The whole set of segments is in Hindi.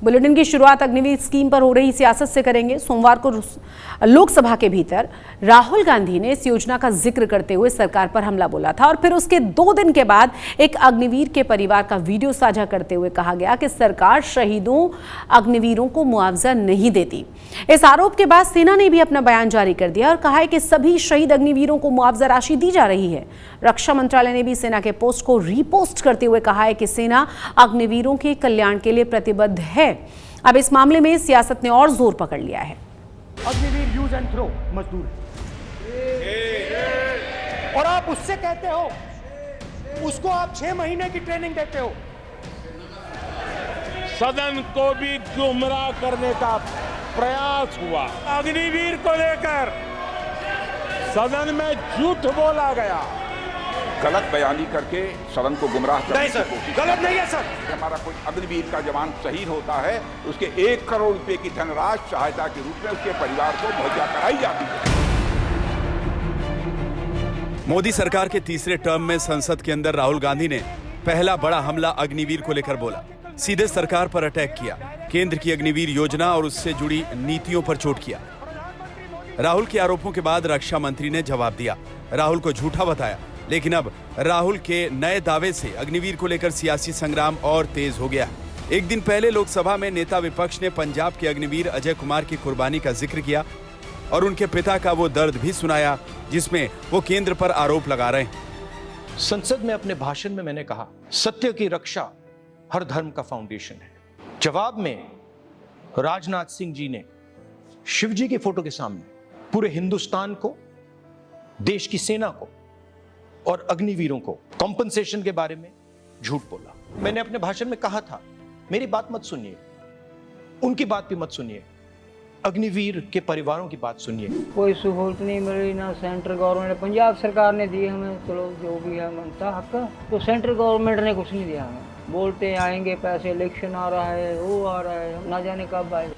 बुलेटिन की शुरुआत अग्निवीर स्कीम पर हो रही सियासत से करेंगे। सोमवार को लोकसभा के भीतर राहुल गांधी ने इस योजना का जिक्र करते हुए सरकार पर हमला बोला था और फिर उसके 2 दिन के बाद एक अग्निवीर के परिवार का वीडियो साझा करते हुए कहा गया कि सरकार शहीदों अग्निवीरों को मुआवजा नहीं देती। इस आरोप के बाद सेना ने भी अपना बयान जारी कर दिया और कहा है कि सभी शहीद अग्निवीरों को मुआवजा राशि दी जा रही है। रक्षा मंत्रालय ने भी सेना के पोस्ट को रीपोस्ट करते हुए कहा है कि सेना अग्निवीरों के कल्याण के लिए प्रतिबद्ध है। अब इस मामले में सियासत ने और जोर पकड़ लिया है। अग्निवीर यूज एंड थ्रो मजदूर और आप उससे कहते हो, उसको आप 6 महीने की ट्रेनिंग देते हो। सदन को भी गुमराह करने का प्रयास हुआ। अग्निवीर को लेकर सदन में झूठ बोला गया, गलत बयानी करके सदन को गुमराह करने नहीं सर, की कोशिश। गलत नहीं है सर। हमारा कोई अग्निवीर का जवान शहीद होता है तो उसके 1 करोड़ रुपए की धनराशि सहायता के रूप में उसके परिवार को मुहैया कराई जाती है। मोदी सरकार के तीसरे टर्म में संसद के अंदर राहुल गांधी ने पहला बड़ा हमला अग्निवीर को लेकर बोला। सीधे सरकार पर अटैक किया, केंद्र की अग्निवीर योजना और उससे जुड़ी नीतियों पर चोट किया। राहुल के आरोपों के बाद रक्षा मंत्री ने जवाब दिया, राहुल को झूठा बताया। लेकिन अब राहुल के नए दावे से अग्निवीर को लेकर सियासी संग्राम और तेज हो गया। एक दिन पहले लोकसभा में नेता विपक्ष ने पंजाब के अग्निवीर अजय कुमार की कुर्बानी का जिक्र किया और उनके पिता का वो दर्द भी सुनाया जिसमें वो केंद्र पर आरोप लगा रहे हैं। संसद में अपने भाषण में मैंने कहा, सत्य की रक्षा हर धर्म का फाउंडेशन है। जवाब में राजनाथ सिंह जी ने शिव जी की फोटो के सामने पूरे हिंदुस्तान को, देश की सेना को और अग्निवीरों को कॉम्पनसेशन के बारे में झूठ बोला। मैंने अपने भाषण में कहा था, मेरी बात मत सुनिए, उनकी बात भी मत सुनिए, अग्निवीर के परिवारों की बात सुनिए। कोई सहूलत नहीं मिल रही, ना सेंट्रल गवर्नमेंट, पंजाब सरकार ने दी हमें, चलो जो भी है मनता हक, तो सेंट्रल गवर्नमेंट ने कुछ नहीं दिया हमें। बोलते आएंगे पैसे, इलेक्शन आ रहा है, वो आ रहा है, ना जाने कब आए।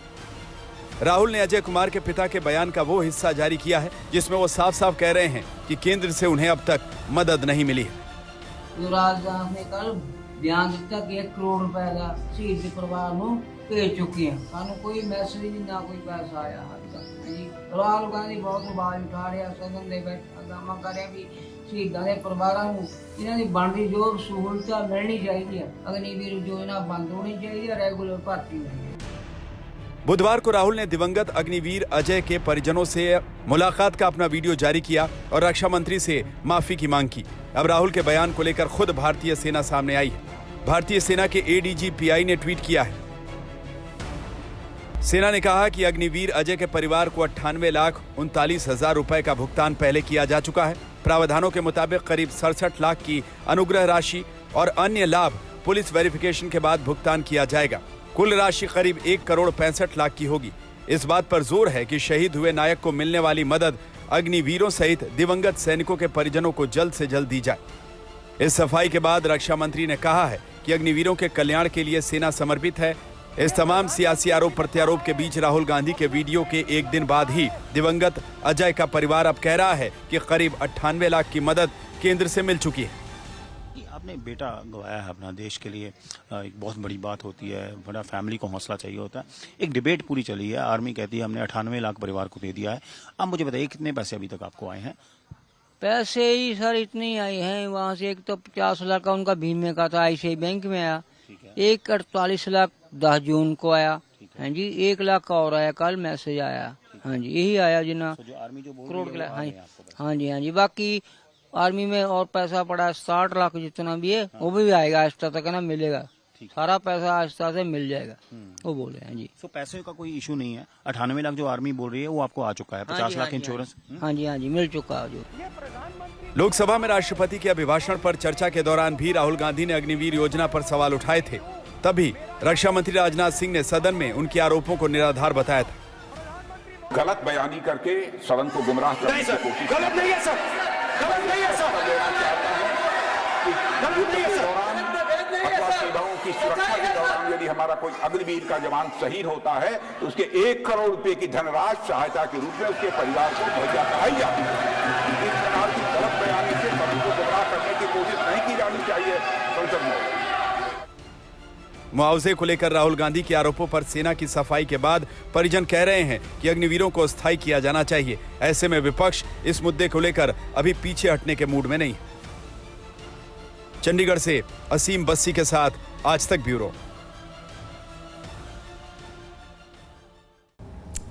राहुल ने अजय कुमार के पिता के बयान का वो हिस्सा जारी किया है जिसमें वो साफ साफ कह रहे हैं कि केंद्र से उन्हें अब तक मदद नहीं मिली है। राजनाथ ने कल बयान दिता कि 1 करोड़ रुपए का शहीद के परिवार को भेज चुके हैं। सानू कोई मैसेज नहीं, ना कोई पैसा आया अज तक। राहुल गांधी बहुत आवाज उठा रहा, सदन दे बैठा हंगामा कर रहा भी शहीदों के परिवारों को इन्हां दी बनदी जो सहूलत मिलनी चाहिए, अग्निवीर योजना बंद होनी चाहिए, रेगुलर भर्ती होनी चाहिए। बुधवार को राहुल ने दिवंगत अग्निवीर अजय के परिजनों से मुलाकात का अपना वीडियो जारी किया और रक्षा मंत्री से माफी की मांग की। अब राहुल के बयान को लेकर खुद भारतीय सेना सामने आई है। भारतीय सेना के एडीजी पीआई ने ट्वीट किया है। सेना ने कहा कि अग्निवीर अजय के परिवार को 98,39,000 रुपए का भुगतान पहले किया जा चुका है। प्रावधानों के मुताबिक करीब 67 लाख की अनुग्रह राशि और अन्य लाभ पुलिस वेरिफिकेशन के बाद भुगतान किया जाएगा। कुल राशि करीब 1 करोड़ 65 लाख की होगी। इस बात पर जोर है कि शहीद हुए नायक को मिलने वाली मदद अग्निवीरों सहित दिवंगत सैनिकों के परिजनों को जल्द से जल्द दी जाए। इस सफाई के बाद रक्षा मंत्री ने कहा है कि अग्निवीरों के कल्याण के लिए सेना समर्पित है। इस तमाम सियासी आरोप प्रत्यारोप के बीच राहुल गांधी के वीडियो के एक दिन बाद ही दिवंगत अजय का परिवार अब कह रहा है कि करीब 98 लाख की मदद केंद्र से मिल चुकी है। आपने बेटा गवाया है अपना देश के लिए, एक बहुत बड़ी बात होती है, बड़ा फैमिली को हौसला चाहिए होता है। एक डिबेट पूरी चली है, आर्मी कहती है हमने 98 लाख परिवार को दे दिया है। अब मुझे बताइए कितने पैसे अभी तक आपको आए हैं? पैसे ही सर इतने ही आए हैं। वहाँ से एक तो 50 लाख का उनका बीमे का था, ICICI बैंक में आया, एक 48 लाख 10 जून को आया, हाँ जी, 1 लाख का और आया, कल मैसेज आया, हाँ जी, यही आया जिना आर्मी जो करोड़ के, हाँ जी, हाँ जी। बाकी आर्मी में और पैसा पड़ा है 60 लाख जितना भी है, वो भी आएगा आहिस्ता तक ना, मिलेगा सारा पैसा आहिस्ता से मिल जाएगा, वो बोले हैं जी। तो पैसे का कोई इशू नहीं है। 98 लाख जो आर्मी बोल रही है वो आपको आ चुका है, 50 लाख इंश्योरेंस, हाँ जी, हाँ जी, मिल चुका है जो। लोकसभा में राष्ट्रपति के अभिभाषण पर चर्चा के दौरान भी राहुल गांधी ने अग्निवीर योजना पर सवाल उठाए थे। तभी रक्षा मंत्री राजनाथ सिंह ने सदन में उनके आरोपों को निराधार बताया था। गलत बयानी करके सदन को गुमराह करने की कोशिश। गलत नहीं है सर, गलत नहीं है सर, गलत नहीं है सर। सेवाओं की सुरक्षा के दौरान यदि हमारा कोई अग्निवीर का जवान शहीद होता है तो उसके 1 करोड़ रुपए की धनराशि सहायता के रूप में उसके परिवार को मुहैया कराई जाती है। इस प्रकार की गलत बयानी से सदन को गुमराह करने की कोशिश नहीं की जानी चाहिए संसद में। मुआवजे को लेकर राहुल गांधी के आरोपों पर सेना की सफाई के बाद परिजन कह रहे हैं कि अग्निवीरों को स्थायी किया जाना चाहिए। ऐसे में विपक्ष इस मुद्दे को लेकर अभी पीछे हटने के मूड में नहीं। चंडीगढ़ से असीम बस्सी के साथ आज तक ब्यूरो।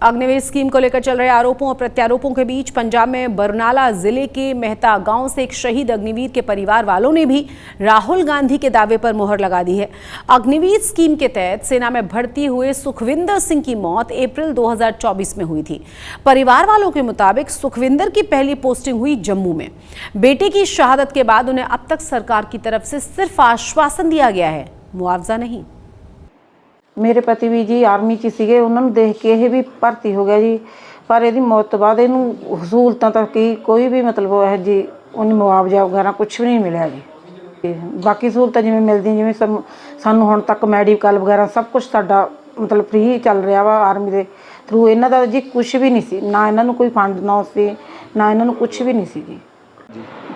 अग्निवीर स्कीम को लेकर चल रहे आरोपों और प्रत्यारोपों के बीच पंजाब में बरनाला जिले के मेहता गांव से एक शहीद अग्निवीर के परिवार वालों ने भी राहुल गांधी के दावे पर मुहर लगा दी है। अग्निवीर स्कीम के तहत सेना में भर्ती हुए सुखविंदर सिंह की मौत अप्रैल 2024 में हुई थी। परिवार वालों के मुताबिक सुखविंदर की पहली पोस्टिंग हुई जम्मू में। बेटे की शहादत के बाद उन्हें अब तक सरकार की तरफ से सिर्फ आश्वासन दिया गया है, मुआवजा नहीं। मेरे पति भी जी आर्मी 'ਚ ਸੀਗੇ, ਉਹਨਾਂ ਨੂੰ ਦੇਖ ਕੇ ਇਹ ਵੀ ਭਰਤੀ ਹੋ ਗਿਆ ਜੀ, ਪਰ ਇਹਦੀ ਮੌਤ ਤੋਂ ਬਾਅਦ ਇਹਨੂੰ ਸਹੂਲਤਾਂ ਤਾਂ ਕੋਈ ਵੀ ਮਤਲਬ ਹੈ ਜੀ ਉਹਨੂੰ ਮੁਆਵਜ਼ਾ ਵਗੈਰਾ ਕੁਝ ਵੀ ਨਹੀਂ ਮਿਲਿਆ ਜੀ। ਬਾਕੀ ਸਹੂਲਤਾਂ ਜਿਵੇਂ ਮਿਲਦੀਆਂ, ਜਿਵੇਂ ਸਾਨੂੰ ਹੁਣ ਤੱਕ ਮੈਡੀਕਲ ਵਗੈਰਾ ਸਭ ਕੁਝ ਸਾਡਾ ਮਤਲਬ ਫ੍ਰੀ ਚੱਲ ਰਿਹਾ ਵਾ ਆਰਮੀ ਦੇ ਥਰੂ। ਇਹਨਾਂ ਦਾ ਜੀ ਕੁਝ ਵੀ ਨਹੀਂ ਸੀ, ਨਾ ਇਹਨਾਂ ਨੂੰ ਕੋਈ ਫੰਡ ਨਾ ਸੀ, ਨਾ ਇਹਨਾਂ ਨੂੰ ਕੁਝ ਵੀ ਨਹੀਂ ਸੀ ਜੀ।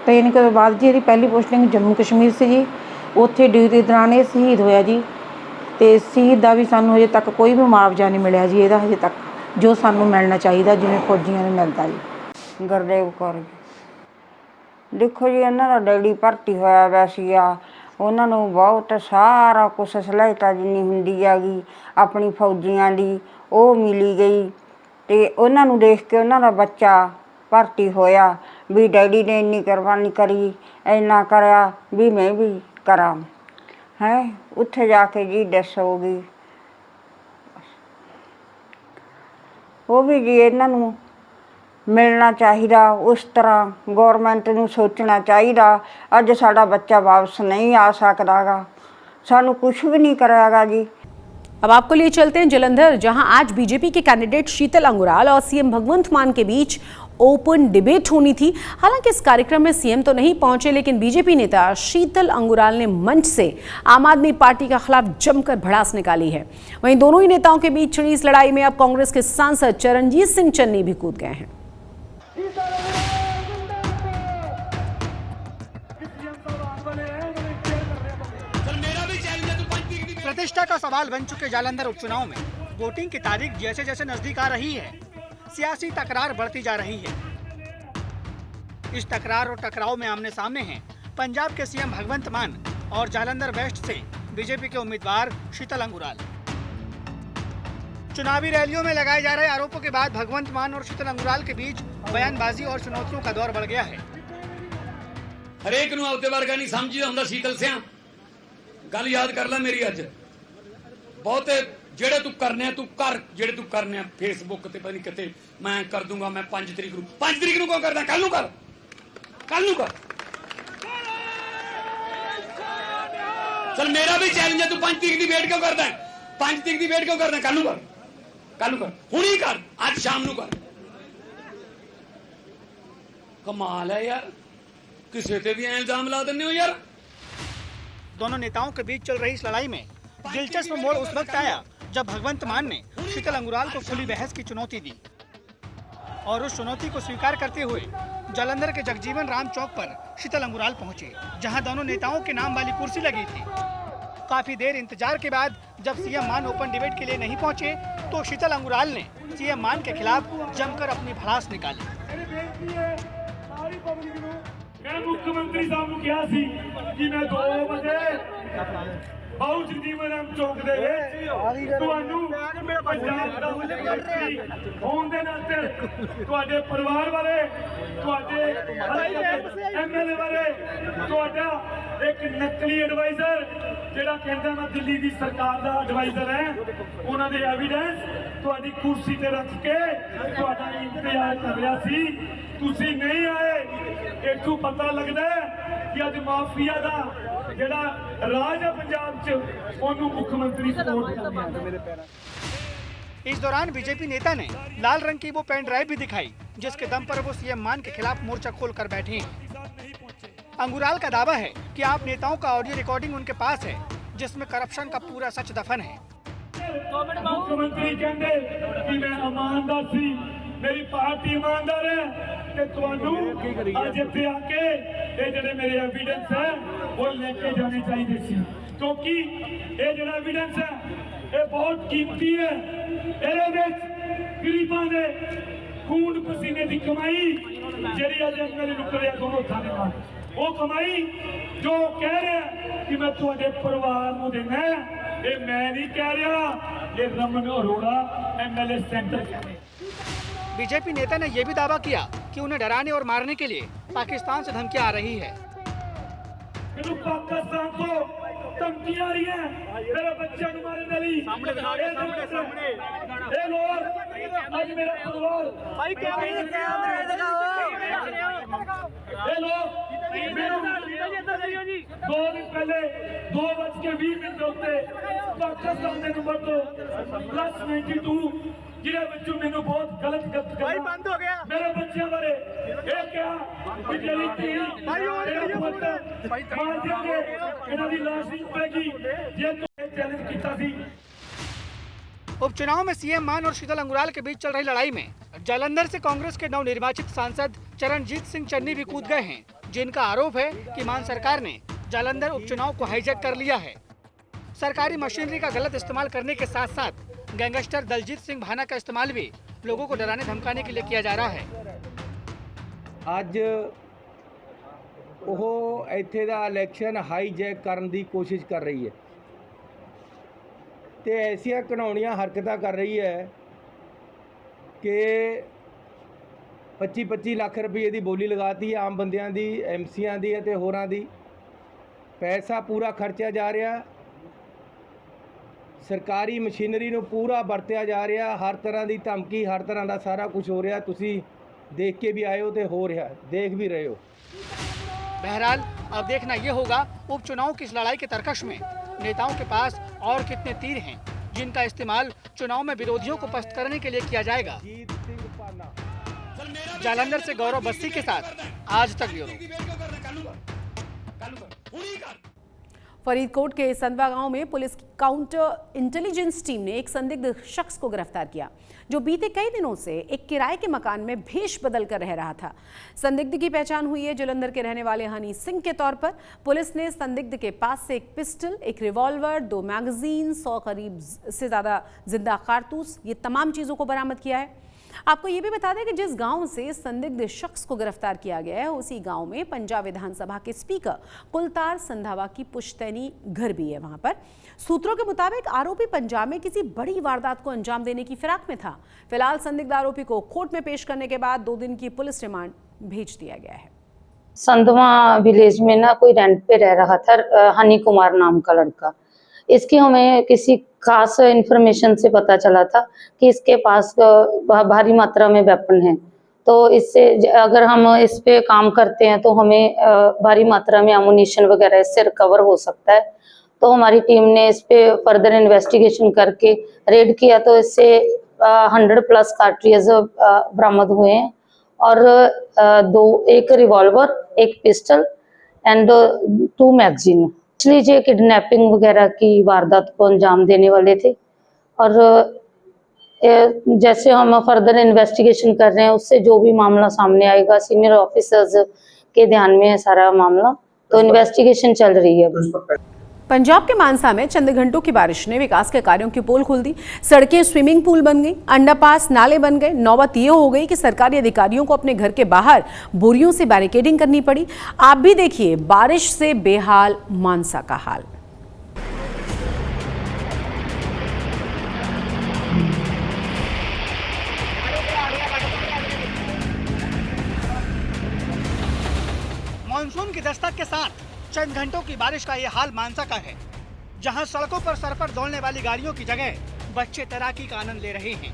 ਟ੍ਰੇਨਿੰਗ ਤੋਂ ਬਾਅਦ ਜੀ ਇਹਦੀ ਪਹਿਲੀ ਪੋਸਟਿੰਗ ਜੰਮੂ ਕਸ਼ਮੀਰ ਸੀ ਜੀ। ਉੱਥੇ ਡਿਊਟੀ ਦੌਰਾਨ ਇਹ ਸ਼ਹੀਦ ਹੋਇਆ ਜੀ, ਤੇ ਸ਼ਹੀਦ ਦਾ ਵੀ ਸਾਨੂੰ ਹਜੇ ਤੱਕ ਕੋਈ ਵੀ ਮੁਆਵਜ਼ਾ ਨਹੀਂ ਮਿਲਿਆ ਜੀ ਇਹਦਾ ਹਜੇ ਤੱਕ, ਜੋ ਸਾਨੂੰ ਮਿਲਣਾ ਚਾਹੀਦਾ ਜਿਵੇਂ ਫੌਜੀਆਂ ਨੂੰ ਮਿਲਦਾ ਜੀ। ਗੁਰਦੇਵ ਕੌਰ ਜੀ, ਦੇਖੋ ਜੀ ਇਹਨਾਂ ਦਾ ਡੈਡੀ ਭਰਤੀ ਹੋਇਆ ਵੈ ਸੀਗਾ, ਉਹਨਾਂ ਨੂੰ ਬਹੁਤ ਸਾਰਾ ਕੁਛ ਸਹੂਲਤਾਂ ਜਿੰਨੀ ਹੁੰਦੀ ਹੈਗੀ ਆਪਣੀ ਫੌਜੀਆਂ ਦੀ ਉਹ ਮਿਲੀ ਗਈ, ਤੇ ਉਹਨਾਂ ਨੂੰ ਦੇਖ ਕੇ ਉਹਨਾਂ ਦਾ ਬੱਚਾ ਭਰਤੀ ਹੋਇਆ ਵੀ ਡੈਡੀ ਨੇ ਇੰਨੀ ਕੁਰਬਾਨੀ ਕਰੀ, ਇੰਨਾ ਕਰਿਆ ਵੀ ਮੈਂ ਵੀ ਕਰਾਂ है। उत्थे जाके जी डेथ हो गई। वो भी जी इन्हां नूं मिलना चाहिए, उस तरह गौरमेंट नूं सोचना चाहिए। अज साडा बच्चा वापस नहीं आ सकदा गा, सानूं कुछ भी नहीं करागा जी। अब आपको लिए चलते हैं जलंधर, जहां आज बीजेपी के कैंडिडेट शीतल अंगुराल और सीएम भगवंत मान के बीच ओपन डिबेट होनी थी। हालांकि इस कार्यक्रम में सीएम तो नहीं पहुंचे, लेकिन बीजेपी नेता शीतल अंगुराल ने मंच से आम आदमी पार्टी के खिलाफ जमकर भड़ास निकाली है। वहीं दोनों ही नेताओं के बीच छिड़ी इस लड़ाई में अब कांग्रेस के सांसद चरणजीत सिंह चन्नी भी कूद गए हैं। प्रतिष्ठा का सवाल बन चुके जालंधर उपचुनाव में वोटिंग की तारीख जैसे जैसे नजदीक आ रही है, सियासी तकरार बढ़ती जा रही है। इस तकरार और टकराव में आमने सामने हैं पंजाब के सीएम भगवंत मान और जालंधर वेस्ट से बीजेपी के उम्मीदवार शीतल अंगुराल। चुनावी रैलियों में लगाए जा रहे आरोपों के बाद भगवंत मान और शीतल अंगुराल के बीच बयानबाजी और चुनौतियों का दौर बढ़ गया है। हरेक नूं आपदे वर्गा नहीं समझदा हुंदा शीतल सिंह, गल याद कर ला मेरी। अज बहुते जेड़े तू करने तू कर, जेड़े तू करने फेसबुक ते पता नहीं किते मैं कर दूंगा, मैं 5 तरीक नूं क्यों करदा, कल नूं कर, कल नूं कर। चल मेरा भी चैलेंज है, तू 5 तरीक की वेट क्यों करदा है, 5 तरीक की वेट क्यों करदा, कल नूं कर, कल नूं कर, हुणी कर, आज शाम नूं कर। कमाल है यार, किसी पे भी इल्जाम ला देने हो यार। दोनों नेताओं के बीच चल रही इस लड़ाई में दिलचस्प मोड़ उस वक्त आया जब भगवंत मान ने शीतल अंगुराल को खुली बहस की चुनौती दी, और उस चुनौती को स्वीकार करते हुए जालंधर के जगजीवन राम चौक पर शीतल अंगुराल पहुंचे, जहां दोनों नेताओं के नाम वाली कुर्सी लगी थी। काफी देर इंतजार के बाद जब सीएम मान ओपन डिबेट के लिए नहीं पहुंचे, तो शीतल अंगुराल ने सीएम मान के खिलाफ जमकर अपनी भड़ास निकाली। मुख्यमंत्री साहब को कहा सी कि मैं 2 बजे बाऊ जगजीवन राम चौक दे ਤੁਹਾਨੂੰ ਪੰਜਾਬ ਦਾ ਮੁੱਖ ਹੋਣ ਦੇ ਨਾਤੇ ਤੁਹਾਡੇ ਪਰਿਵਾਰ ਬਾਰੇ, ਤੁਹਾਡੇ ਐਮਐਲਏ ਬਾਰੇ, ਤੁਹਾਡਾ ਇੱਕ ਨਕਲੀ ਐਡਵਾਈਜ਼ਰ ਜਿਹੜਾ ਕਹਿੰਦਾ ਮੈਂ ਦਿੱਲੀ ਦੀ ਸਰਕਾਰ ਦਾ ਐਡਵਾਈਜ਼ਰ ਹੈ, ਉਹਨਾਂ ਦੇ ਐਵੀਡੈਂਸ ਤੁਹਾਡੀ ਕੁਰਸੀ ਤੇ ਰੱਖ ਕੇ ਤੁਹਾਡਾ ਇੰਤਜ਼ਾਰ ਕਰ ਰਿਹਾ ਸੀ, ਤੁਸੀਂ ਨਹੀਂ ਆਏ। ਇੱਥੋਂ ਪਤਾ ਲੱਗਦਾ ਕਿ ਅੱਜ ਮਾਫੀਆ ਦਾ ਜਿਹੜਾ ਰਾਜ ਹੈ ਪੰਜਾਬ 'ਚ ਉਹਨੂੰ ਮੁੱਖ ਮੰਤਰੀ ਸਪੋਰਟ ਕਰ ਰਿਹਾ ਹੈ। इस दौरान बीजेपी नेता ने लाल रंग की वो पेन ड्राइव भी दिखाई, जिसके दम पर वो सीएम मान के खिलाफ मोर्चा खोलकर बैठे हैं। अंगुराल का दावा है कि आप नेताओं का ऑडियो रिकॉर्डिंग उनके पास है, जिसमें करप्शन का पूरा सच दफन है। मुख्यमंत्री कहते कि मैं ईमानदार सी, मेरी पार्टी ईमानदार है कि ਤੁਹਾਨੂੰ ਅੱਜ ਇੱਥੇ ਆ ਕੇ ਇਹ ਜਿਹੜੇ ਮੇਰੇ ਐਵੀਡੈਂਸ ਹੈ ਉਹ ਲੈ ਕੇ ਜਾਣੇ ਚਾਹੀਦੇ ਸੀ। क्योंकि ये जो एविडेंस है ये बहुत कीमती है। ये गरीबां दे खून पसीने की कमाई जी अज मेरे रुक रहे दोनों थाने वो कमाई जो कह रहे हैं कि मैं तुहाडे परिवार को देना है, ये मैं नहीं कह रहा, ये रमन अरोड़ा MLA सेंटर कह रहे। बीजेपी नेता ने यह भी दावा किया कि उन्हें डराने और मारने के लिए पाकिस्तान से धमकियां आ रही है। पाकिस्तान को धमकियां आ रही है, मेरा बच्चा को मारने वाली ये लोग आज मेरा परिवार ये लोग 2 दिन पहले 2:20 होते पाकिस्तान के नंबर तो +92 जिन्हें बच्चों मैंने बहुत गलत भाई बंद हो गया मेरे बच्चे बारे ये क्या कि तेरी तीन भाई मार देंगे इन्हां दी लाश नहीं उठेगी ये तो चैलेंज कीता सी। उपचुनाव में सीएम मान और शीतल अंगुराल के बीच चल रही लड़ाई में जालंधर से कांग्रेस के नवनिर्वाचित सांसद चरणजीत सिंह चन्नी भी कूद गए हैं, जिनका आरोप है कि मान सरकार ने जालंधर उपचुनाव को हाईजैक कर लिया है। सरकारी मशीनरी का गलत इस्तेमाल करने के साथ साथ गैंगस्टर दलजीत सिंह भाना का इस्तेमाल भी लोगों को डराने धमकाने के लिए किया जा रहा है। ਅੱਜ ਉਹ ਇੱਥੇ ਦਾ ਇਲੈਕਸ਼ਨ ਹਾਈਜੈਕ ਕਰਨ ਦੀ ਕੋਸ਼ਿਸ਼ ਕਰ ਰਹੀ ਹੈ ਤੇ ਐਸੀਆਂ ਘਿਨਾਉਣੀਆਂ ਹਰਕਤਾਂ ਕਰ ਰਹੀ ਹੈ ਕਿ 25-25 ਲੱਖ ਰੁਪਏ ਦੀ ਬੋਲੀ ਲਗਾਤੀ ਆਮ ਬੰਦਿਆਂ ਦੀ, ਐਮਸੀਆਂ ਦੀ ਅਤੇ ਹੋਰਾਂ ਦੀ। ਪੈਸਾ ਪੂਰਾ ਖਰਚਿਆ ਜਾ ਰਿਹਾ, ਸਰਕਾਰੀ ਮਸ਼ੀਨਰੀ ਨੂੰ ਪੂਰਾ ਵਰਤਿਆ ਜਾ ਰਿਹਾ, ਹਰ ਤਰ੍ਹਾਂ ਦੀ ਧਮਕੀ, ਹਰ ਤਰ੍ਹਾਂ ਦਾ ਸਾਰਾ ਕੁਝ ਹੋ ਰਿਹਾ। ਤੁਸੀਂ देख के भी आए हो तो हो रहा है, देख भी रहे हो। बहरहाल अब देखना ये होगा उपचुनाव की इस लड़ाई के तरकश में नेताओं के पास और कितने तीर हैं जिनका इस्तेमाल चुनाव में विरोधियों को पस्त करने के लिए किया जाएगा। जालंधर से गौरव बस्सी के साथ आज तक ब्यूरो। फरीदकोट के संधवा गांव में पुलिस की काउंटर इंटेलिजेंस टीम ने एक संदिग्ध शख्स को गिरफ्तार किया जो बीते कई दिनों से एक किराए के मकान में भेष बदल कर रह रहा था। संदिग्ध की पहचान हुई है जालंधर के रहने वाले हनी सिंह के तौर पर। पुलिस ने संदिग्ध के पास से एक पिस्टल, एक रिवॉल्वर, 2 मैगजीन, 100 करीब से ज्यादा जिंदा कारतूस, ये तमाम चीजों को बरामद किया है। आपको ये भी बता दें कि जिस गांव से संदिग्ध शख्स को गिरफ्तार किया गया है उसी गांव में पंजाब विधानसभा के स्पीकर कुलतार संधावा की पुश्तैनी घर भी है। वहां पर सूत्रों के मुताबिक आरोपी पंजाब में किसी बड़ी वारदात को अंजाम देने की फिराक में था। फिलहाल संदिग्ध आरोपी को कोर्ट में पेश करने के बाद 2 दिन की पुलिस रिमांड भेज दिया गया है। संधवा विलेज में ना कोई रेंट पे रह रहा था, हनी कुमार नाम का लड़का। इसकी हमें किसी खास इंफॉर्मेशन से पता चला था कि इसके पास भारी मात्रा में वेपन है, तो इससे अगर हम इस पे काम करते हैं तो हमें भारी मात्रा में एमुनिशन वगैरह इससे रिकवर हो सकता है। तो हमारी टीम ने इस पे फर्दर इन्वेस्टिगेशन करके रेड किया तो इससे 100+ कार्ट्रिज बरामद हुए हैं और 1 रिवॉल्वर, 1 पिस्टल एंड 2 मैगजीन। इसलिए किडनैपिंग वगैरह की वारदात को अंजाम देने वाले थे और जैसे हम फर्दर इन्वेस्टिगेशन कर रहे हैं उससे जो भी मामला सामने आएगा, सीनियर ऑफिसर्स के ध्यान में है सारा मामला, तो इन्वेस्टिगेशन चल रही है। पंजाब के मानसा में चंद घंटों की बारिश ने विकास के कार्यों की पोल खोल दी। सड़कें स्विमिंग पूल बन गई, अंडरपास नाले बन गए। नौबत ये हो गई कि सरकारी अधिकारियों को अपने घर के बाहर बोरियों से बैरिकेडिंग करनी पड़ी। आप भी देखिए बारिश से बेहाल मानसा का हाल। मानसून की दस्तक के साथ चंद घंटों की बारिश का ये हाल मानसा का है, जहां सड़कों पर सर पर दौड़ने वाली गाड़ियों की जगह बच्चे तैराकी का आनंद ले रहे हैं।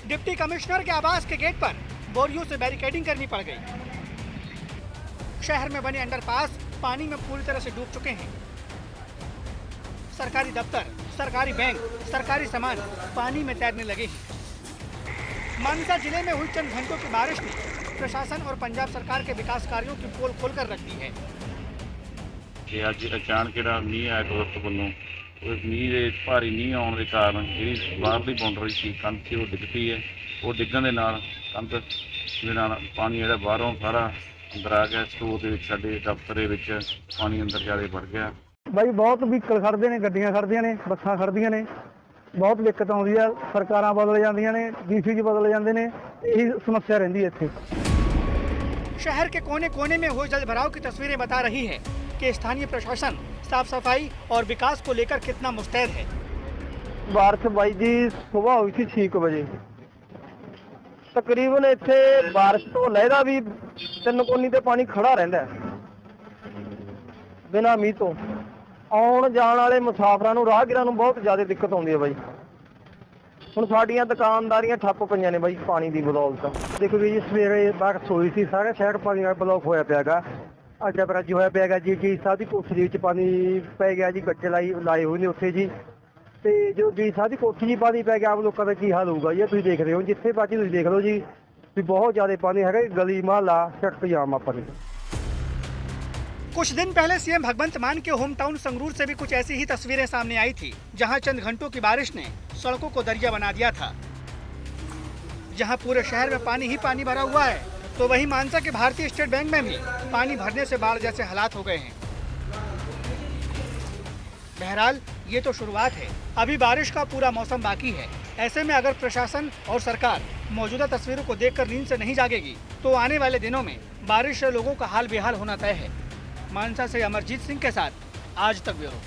डिप्टी कमिश्नर के आवास के गेट पर बोरियों से बैरिकेडिंग करनी पड़ गई। शहर में बने अंडरपास पानी में पूरी तरह से डूब चुके हैं। सरकारी दफ्तर, सरकारी बैंक, सरकारी सामान पानी में तैरने लगे हैं। मानसा जिले में हुई चंद घंटों की बारिश ने प्रशासन और पंजाब सरकार के विकास कार्यों की पोल खोलकर रख दी है। अज अचानक जो मीह आया गवर्नमेंट वालों, उस मीह के भारी मीह आने के कारण जी बाहरली बाउंड्री सी कंध थी वो डिग पई है। वो डिगन के नाल कंध दे नाल पानी जो बाहरों सारा ਅੰਦਰ ਆ ਗਿਆ ਸਟੋਰ ਦੇ ਵਿੱਚ ਸਾਡੇ ਦਫ਼ਤਰ ਦੇ ਵਿੱਚ ਪਾਣੀ ਅੰਦਰ ਜਾਲੇ ਵੜ ਗਿਆ। ਬਾਈ ਬਹੁਤ ਵਹੀਕਲ ਖੜਦੇ ਨੇ, ਗੱਡੀਆਂ ਖੜਦੀਆਂ ਨੇ, ਬੱਸਾਂ ਖੜਦੀਆਂ ਨੇ, ਬਹੁਤ ਦਿੱਕਤ ਆਉਂਦੀ ਆ। ਸਰਕਾਰਾਂ ਬਦਲ ਜਾਂਦੀਆਂ ਨੇ, ਡੀਸੀ ਜੀ ਬਦਲ ਜਾਂਦੇ ਨੇ, ਇਹੀ ਸਮੱਸਿਆ ਰਹਿੰਦੀ ਹੈ ਇੱਥੇ। शहर के कोने कोने में हुए जल भराव की तस्वीरें बता रही है कि स्थानीय प्रशासन साफ सफाई और विकास को लेकर कितना मुस्तैद है। बारिश बाई जी सुबह हुई थी 6 बजे, तकरीबन इत्थे बारिश तो लहदा भी 3 कोनी ते पानी खड़ा रहिंदा बिना मींह तो। आउण जाण वाले मुसाफरां नूं राहगीरां नूं बहुत ज़्यादा दिक्कत आउंदी है बाई। ਹੁਣ ਸਾਡੀਆਂ ਦੁਕਾਨਦਾਰੀਆਂ ਠੱਪ ਪਈਆਂ ਨੇ ਬਾਈ ਪਾਣੀ ਦੀ ਬਦੌਲਤ। ਦੇਖੋ ਜੀ ਸਵੇਰੇ ਬਾਰਿਸ਼ ਹੋਈ ਸੀ, ਸਾਰੇ ਸ਼ਹਿਰ ਪਾਣੀ ਨਾਲ ਬਲੌਕ ਹੋਇਆ ਪਿਆਗਾ। ਅੱਜ ਬਰਾਜੀ ਹੋਇਆ ਪਿਆਗਾ ਜੀ ਸਾਹਿਬ ਦੀ ਕੋਠੀ ਦੇ ਵਿੱਚ ਪਾਣੀ ਪੈ ਗਿਆ ਜੀ, ਗੱਡੇ ਲਾਏ ਹੋਏ ਨੇ ਉੱਥੇ ਜੀ। ਤੇ ਜੋ ਜੀ ਸਾਹਿਬ ਦੀ ਕੋਠੀ 'ਚ ਪਾਣੀ ਪੈ ਗਿਆ, ਆਮ ਲੋਕਾਂ ਦਾ ਕੀ ਹਾਲ ਹੋਊਗਾ ਜੀ? ਤੁਸੀਂ ਦੇਖ ਰਹੇ ਹੋ, ਜਿੱਥੇ ਬਾਜੀ ਤੁਸੀਂ ਦੇਖ ਲਓ ਜੀ ਵੀ ਬਹੁਤ ਜ਼ਿਆਦਾ ਪਾਣੀ ਹੈਗਾ। ਗਲੀ ਮੁਹੱਲਾ ਸੜਕ ਜਾਮ ਆਪਣੀ। कुछ दिन पहले सीएम भगवंत मान के होम टाउन संगरूर से भी कुछ ऐसी ही तस्वीरें सामने आई थी, जहां चंद घंटों की बारिश ने सड़कों को दरिया बना दिया था। जहां पूरे शहर में पानी ही पानी भरा हुआ है, तो वहीं मानसा के भारतीय स्टेट बैंक में भी पानी भरने से बाढ़ जैसे हालात हो गए हैं। बहरहाल ये तो शुरुआत है, अभी बारिश का पूरा मौसम बाकी है। ऐसे में अगर प्रशासन और सरकार मौजूदा तस्वीरों को देखकर नींद से नहीं जागेगी, तो आने वाले दिनों में बारिश से लोगों का हाल बेहाल होना तय है। मानसा से अमरजीत सिंह के साथ आज तक ब्यूरो।